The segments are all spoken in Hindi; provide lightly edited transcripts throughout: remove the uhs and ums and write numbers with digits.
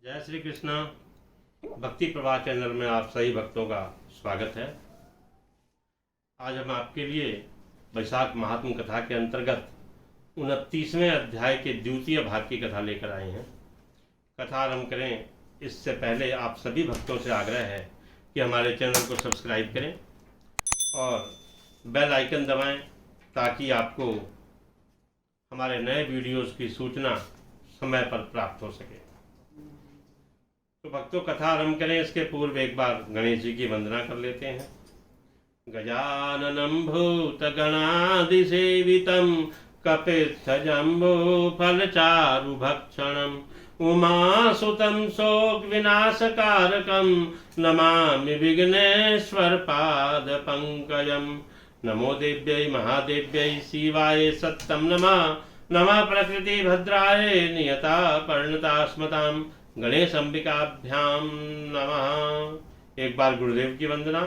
जय श्री कृष्णा। भक्ति प्रवाह चैनल में आप सभी भक्तों का स्वागत है। आज हम आपके लिए वैशाख महात्म कथा के अंतर्गत 29वें अध्याय के द्वितीय भाग की कथा लेकर आए हैं। कथा आरंभ करें इससे पहले आप सभी भक्तों से आग्रह है कि हमारे चैनल को सब्सक्राइब करें और बेल आइकन दबाएं ताकि आपको हमारे नए वीडियोस की सूचना समय पर प्राप्त हो सके। तो भक्तों, कथा आरंभ करें इसके पूर्व एक बार गणेश जी की वंदना कर लेते हैं। गजाननं भूतगणादिसेवितं कपित्थजम्बूफलचारुभक्षणम् उमासुतं शोकविनाशकारकं नमामि विघ्नेश्वरपादपङ्कजम्। नमो देव्यै महादेव्यै शिवाय सत्तं नमः। नमः प्रकृतिभद्राय नियता पर्णतास्मताम् गणेश अंबिकाभ्याम नमः। एक बार गुरुदेव की वंदना।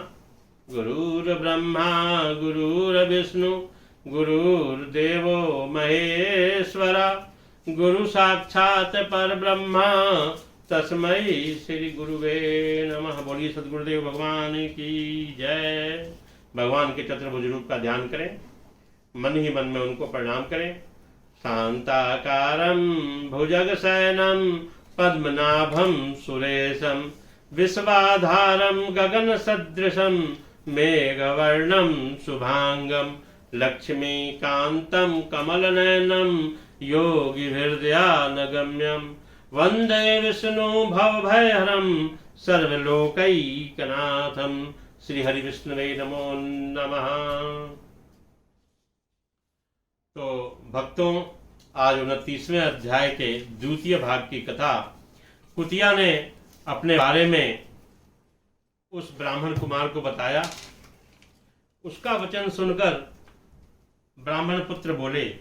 गुरुर्ब्रह्मा गुरुर्विष्णु गुरुर्देवो महेश्वरा गुरु साक्षात परब्रह्मा तस्मै श्री गुरुवे नमः। बोलिए सद्गुरुदेव भगवान की जय। भगवान के चतुर्भुज रूप का ध्यान करें, मन ही मन में उनको प्रणाम करें। शांताकारं भुजगशयनं पद्मनाभं सुरेशं विश्वाधारं गगनसदृशं मेघवर्णं शुभांगं लक्ष्मीकान्तं कमलनयनं योगिहृदयानगम्यं वन्दे विष्णु भवभयहरं सर्वलोकैकनाथं। श्री हरि विष्णुवे नमो नमः। तो भक्तों, आज 29वें अध्याय के द्वितीय भाग की कथा। कुतिया ने अपने बारे में उस ब्राह्मण कुमार को बताया। उसका वचन सुनकर ब्राह्मण पुत्र बोले,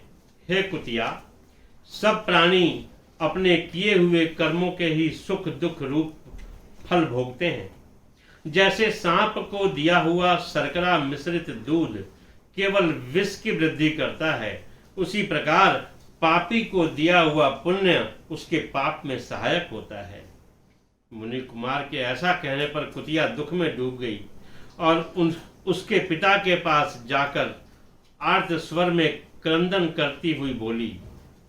हे कुतिया, सब प्राणी अपने किए हुए कर्मों के ही सुख दुख रूप फल भोगते हैं। जैसे सांप को दिया हुआ शर्करा मिश्रित दूध केवल विष की वृद्धि करता है, उसी प्रकार पापी को दिया हुआ पुण्य उसके पाप में सहायक होता है। मुनि कुमार के ऐसा कहने पर कुतिया दुख में डूब गई और उसके पिता के पास जाकर आर्त स्वर में क्रंदन करती हुई बोली,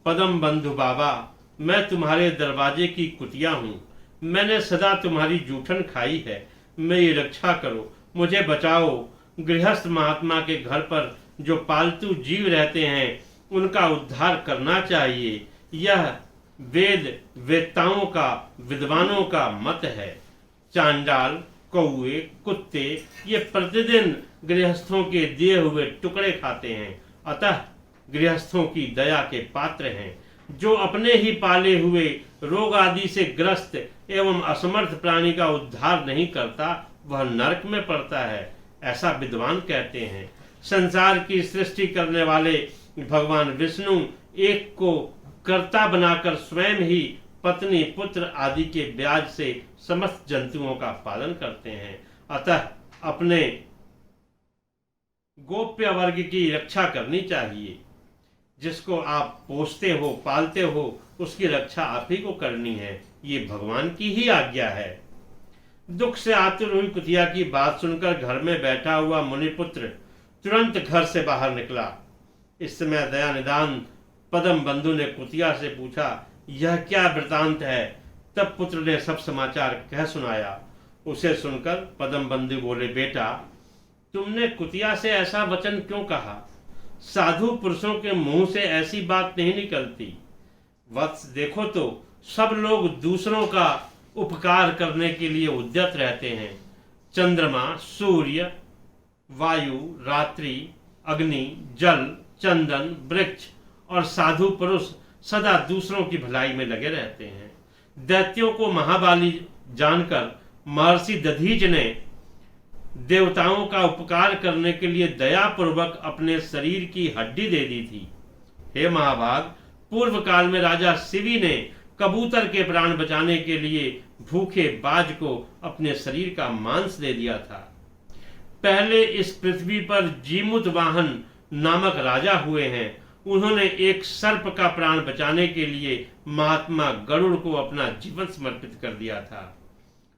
पदम बंधु बाबा, मैं तुम्हारे दरवाजे की कुतिया हूँ। मैंने सदा तुम्हारी जूठन खाई है, मेरी रक्षा करो, मुझे बचाओ। गृहस्थ महात्मा के घर पर जो पालतू जीव रहते हैं उनका उद्धार करना चाहिए। यह वेदताओं का, विद्वानों का मत है। चांडाल, कौए, कुत्ते ये प्रतिदिन गृहस्थों के दिए हुए टुकड़े खाते हैं, अतः गृहस्थों की दया के पात्र हैं। जो अपने ही पाले हुए रोग आदि से ग्रस्त एवं असमर्थ प्राणी का उद्धार नहीं करता वह नरक में पड़ता है, ऐसा विद्वान कहते हैं। संसार की सृष्टि करने वाले भगवान विष्णु एक को कर्ता बनाकर स्वयं ही पत्नी पुत्र आदि के ब्याज से समस्त जंतुओं का पालन करते हैं, अतः अपने गोप्य वर्ग की रक्षा करनी चाहिए। जिसको आप पोसते हो, पालते हो, उसकी रक्षा आप ही को करनी है, ये भगवान की ही आज्ञा है। दुख से आतुर हुई कुतिया की बात सुनकर घर में बैठा हुआ मुनिपुत्र तुरंत घर से बाहर निकला। इस समय दया निदान पदम बंधु ने कुतिया से पूछा, यह क्या वृतांत है? तब पुत्र ने सब समाचार कह सुनाया। उसे सुनकर पदम बंधु बोले, बेटा, तुमने कुतिया से ऐसा वचन क्यों कहा? साधु पुरुषों के मुंह से ऐसी बात नहीं निकलती। वत्स, देखो तो सब लोग दूसरों का उपकार करने के लिए उद्यत रहते हैं। चंद्रमा, सूर्य, वायु, रात्रि, अग्नि, जल, चंदन, वृक्ष और साधु पुरुष सदा दूसरों की भलाई में लगे रहते हैं। दैत्यों को महाबली जानकर महर्षि दधीच ने देवताओं का उपकार करने के लिए दयापूर्वक अपने शरीर की हड्डी दे दी थी। हे महाभाग, पूर्व काल में राजा शिवी ने कबूतर के प्राण बचाने के लिए भूखे बाज को अपने शरीर का मांस दे दिया था। पहले इस पृथ्वी पर जीमुत वाहन नामक राजा हुए हैं। उन्होंने एक सर्प का प्राण बचाने के लिए महात्मा गरुड़ को अपना जीवन समर्पित कर दिया था।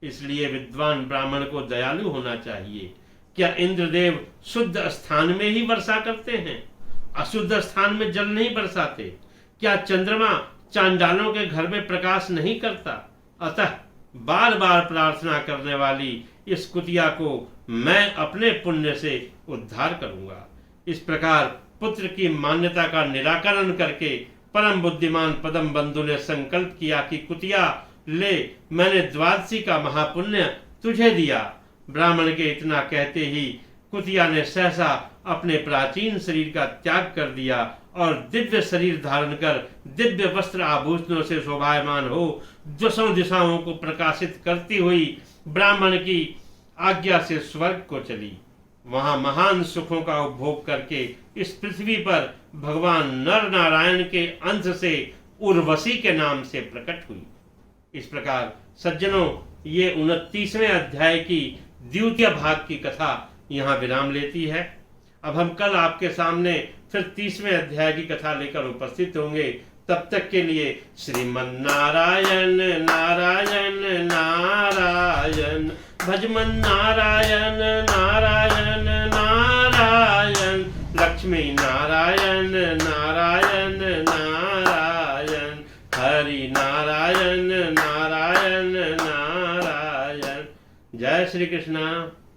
इसलिए विद्वान ब्राह्मण को दयालु होना चाहिए। क्या इंद्रदेव शुद्ध स्थान में ही वर्षा करते हैं? अशुद्ध स्थान में जल नहीं बरसाते? क्या चंद्रमा चांडालों के घर में प्रकाश नहीं करता? अतः बार बार प्रार्थना करने वाली इस कुतिया को मैं अपने पुण्य से उद्धार करूंगा। इस प्रकार पुत्र की मान्यता का निराकरण करके परम बुद्धिमान पदम बंधु ने संकल्प किया कि कुतिया ले, मैंने द्वादशी का महापुण्य तुझे दिया। ब्राह्मण के इतना कहते ही कुतिया ने सहसा अपने प्राचीन शरीर का त्याग कर दिया और दिव्य शरीर धारण कर दिव्य वस्त्र आभूषणों से शोभायमान हो दसों दिशाओं को प्रकाशित करती हुई ब्राह्मण की आज्ञा से स्वर्ग को चली। वहां महान सुखों का उपभोग करके इस पृथ्वी पर भगवान नर नारायण के अंश से उर्वशी के नाम से प्रकट हुई। इस प्रकार सज्जनों, ये 29वें अध्याय की द्वितीय भाग की कथा यहाँ विराम लेती है। अब हम कल आपके सामने फिर 30वें अध्याय की कथा लेकर उपस्थित होंगे। तब तक के लिए श्रीमन्नारायण नारायण नारायण, भजमन नारायण नारायण नारायण, लक्ष्मी नारायण नारायण नारायण, हरि नारायण नारायण नारायण। जय श्री कृष्ण।